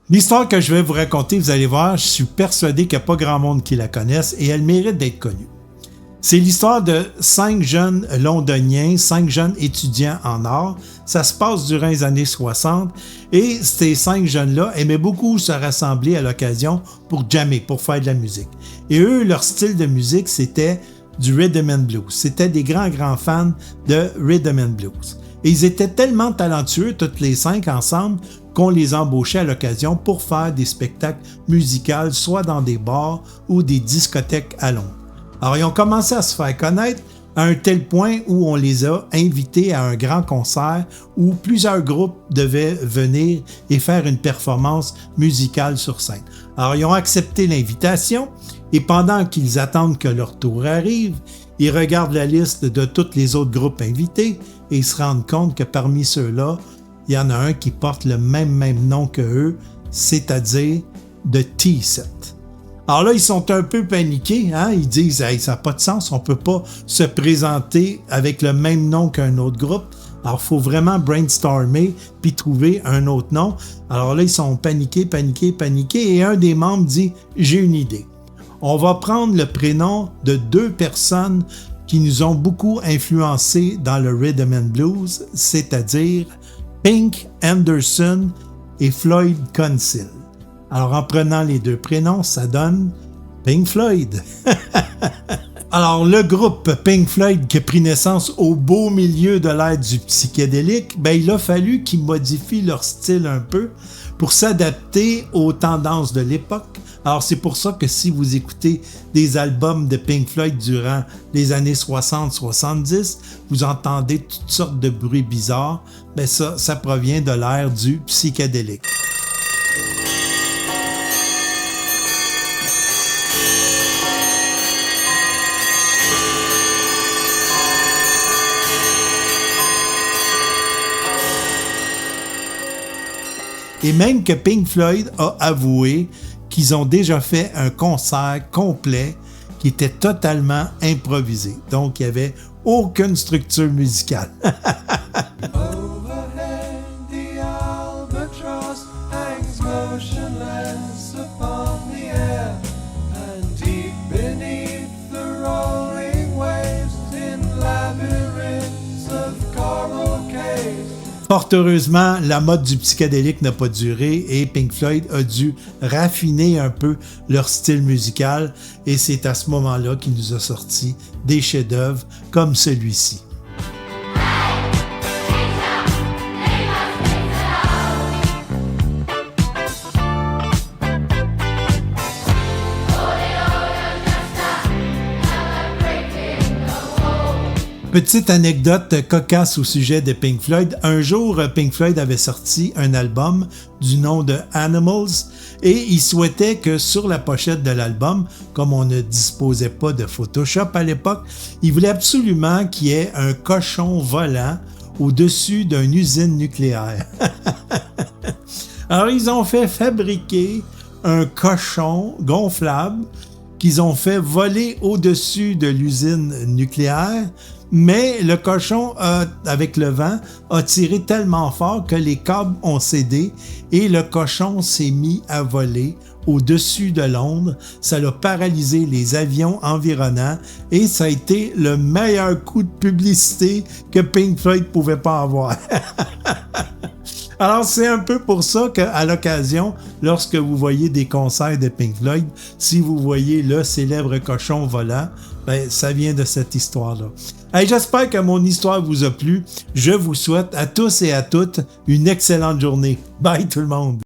L'histoire que je vais vous raconter, vous allez voir, je suis persuadé qu'il n'y a pas grand monde qui la connaisse et elle mérite d'être connue. C'est l'histoire de 5 jeunes londoniens, 5 jeunes étudiants en art. Ça se passe durant les années 60 et ces 5 jeunes-là aimaient beaucoup se rassembler à l'occasion pour jammer, pour faire de la musique. Et eux, leur style de musique, c'était du rhythm and blues. C'était des grands fans de rhythm and blues. Et ils étaient tellement talentueux, tous les 5 ensemble, qu'on les embauchait à l'occasion pour faire des spectacles musicaux, soit dans des bars ou des discothèques à Londres. Alors, ils ont commencé à se faire connaître à un tel point où on les a invités à un grand concert où plusieurs groupes devaient venir et faire une performance musicale sur scène. Alors, ils ont accepté l'invitation et pendant qu'ils attendent que leur tour arrive, ils regardent la liste de tous les autres groupes invités et ils se rendent compte que parmi ceux-là, il y en a un qui porte le même nom que eux, c'est-à-dire The T-Set. Alors là, ils sont un peu paniqués, hein? Ils disent hey, « ça n'a pas de sens, on ne peut pas se présenter avec le même nom qu'un autre groupe. » Alors, il faut vraiment brainstormer puis trouver un autre nom. Alors là, ils sont paniqués et un des membres dit « j'ai une idée. On va prendre le prénom de 2 personnes qui nous ont beaucoup influencés dans le rhythm and blues, c'est-à-dire Pink Anderson et Floyd Council. » Alors, en prenant les 2 prénoms, ça donne Pink Floyd. Alors, le groupe Pink Floyd qui a pris naissance au beau milieu de l'ère du psychédélique, il a fallu qu'ils modifient leur style un peu pour s'adapter aux tendances de l'époque. Alors, c'est pour ça que si vous écoutez des albums de Pink Floyd durant les années 60-70, vous entendez toutes sortes de bruits bizarres. Ça provient de l'ère du psychédélique. Et même que Pink Floyd a avoué qu'ils ont déjà fait un concert complet qui était totalement improvisé. Donc, il n'y avait aucune structure musicale. Overhead, the albatross hangs motionless upon the air, and deep beneath the rolling waves in labyrinths of coral caves. Fort heureusement, la mode du psychédélique n'a pas duré et Pink Floyd a dû raffiner un peu leur style musical et c'est à ce moment-là qu'il nous a sorti des chefs-d'œuvre comme celui-ci. Petite anecdote cocasse au sujet de Pink Floyd. Un jour, Pink Floyd avait sorti un album du nom de Animals et il souhaitait que sur la pochette de l'album, comme on ne disposait pas de Photoshop à l'époque, il voulait absolument qu'il y ait un cochon volant au-dessus d'une usine nucléaire. Alors, ils ont fait fabriquer un cochon gonflable qu'ils ont fait voler au-dessus de l'usine nucléaire. Mais le cochon, avec le vent, a tiré tellement fort que les câbles ont cédé et le cochon s'est mis à voler au-dessus de Londres. Ça l'a paralysé les avions environnants et ça a été le meilleur coup de publicité que Pink Floyd pouvait pas avoir. Alors, c'est un peu pour ça qu'à l'occasion, lorsque vous voyez des concerts de Pink Floyd, si vous voyez le célèbre cochon volant, ça vient de cette histoire-là. Hey, j'espère que mon histoire vous a plu. Je vous souhaite à tous et à toutes une excellente journée. Bye tout le monde!